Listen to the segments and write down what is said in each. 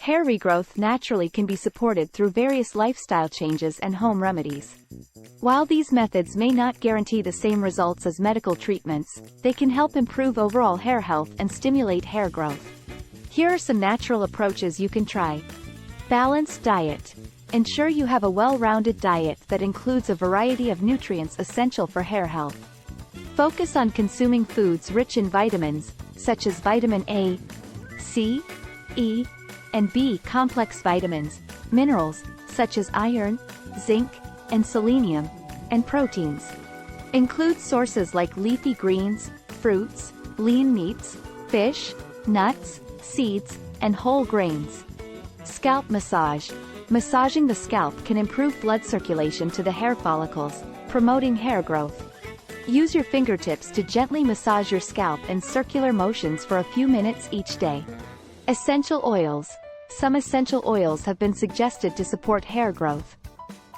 Hair regrowth naturally can be supported through various lifestyle changes and home remedies. While these methods may not guarantee the same results as medical treatments, they can help improve overall hair health and stimulate hair growth. Here are some natural approaches you can try. Balanced diet. Ensure you have a well-rounded diet that includes a variety of nutrients essential for hair health. Focus on consuming foods rich in vitamins, such as vitamin A, C, E, and B complex vitamins, minerals, such as iron, zinc, and selenium, and proteins. Include sources like leafy greens, fruits, lean meats, fish, nuts, seeds, and whole grains. Scalp massage. Massaging the scalp can improve blood circulation to the hair follicles, promoting hair growth. Use your fingertips to gently massage your scalp in circular motions for a few minutes each day. Essential oils. Some essential oils have been suggested to support hair growth.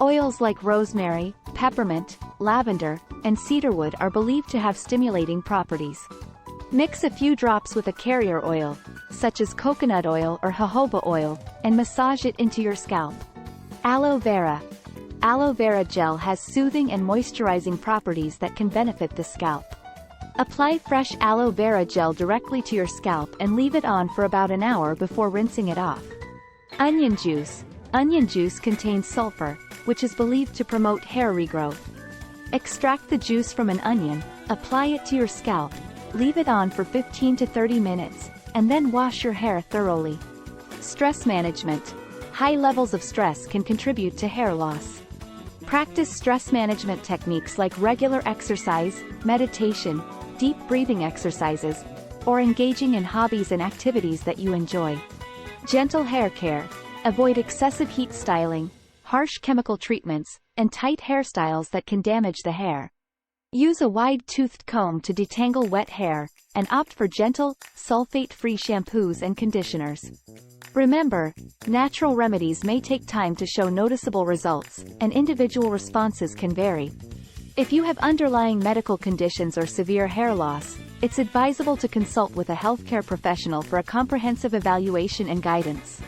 Oils like rosemary, peppermint, lavender, and cedarwood are believed to have stimulating properties. Mix a few drops with a carrier oil, such as coconut oil or jojoba oil, and massage it into your scalp. Aloe vera. Aloe vera gel has soothing and moisturizing properties that can benefit the scalp. Apply fresh aloe vera gel directly to your scalp and leave it on for about an hour before rinsing it off. Onion juice. Onion juice contains sulfur, which is believed to promote hair regrowth. Extract the juice from an onion, apply it to your scalp, leave it on for 15 to 30 minutes, and then wash your hair thoroughly. Stress management. High levels of stress can contribute to hair loss. Practice stress management techniques like regular exercise, meditation, deep breathing exercises, or engaging in hobbies and activities that you enjoy. Gentle hair care. Avoid excessive heat styling, harsh chemical treatments, and tight hairstyles that can damage the hair. Use a wide-toothed comb to detangle wet hair, and opt for gentle, sulfate-free shampoos and conditioners. Remember, natural remedies may take time to show noticeable results, and individual responses can vary. If you have underlying medical conditions or severe hair loss, it's advisable to consult with a healthcare professional for a comprehensive evaluation and guidance.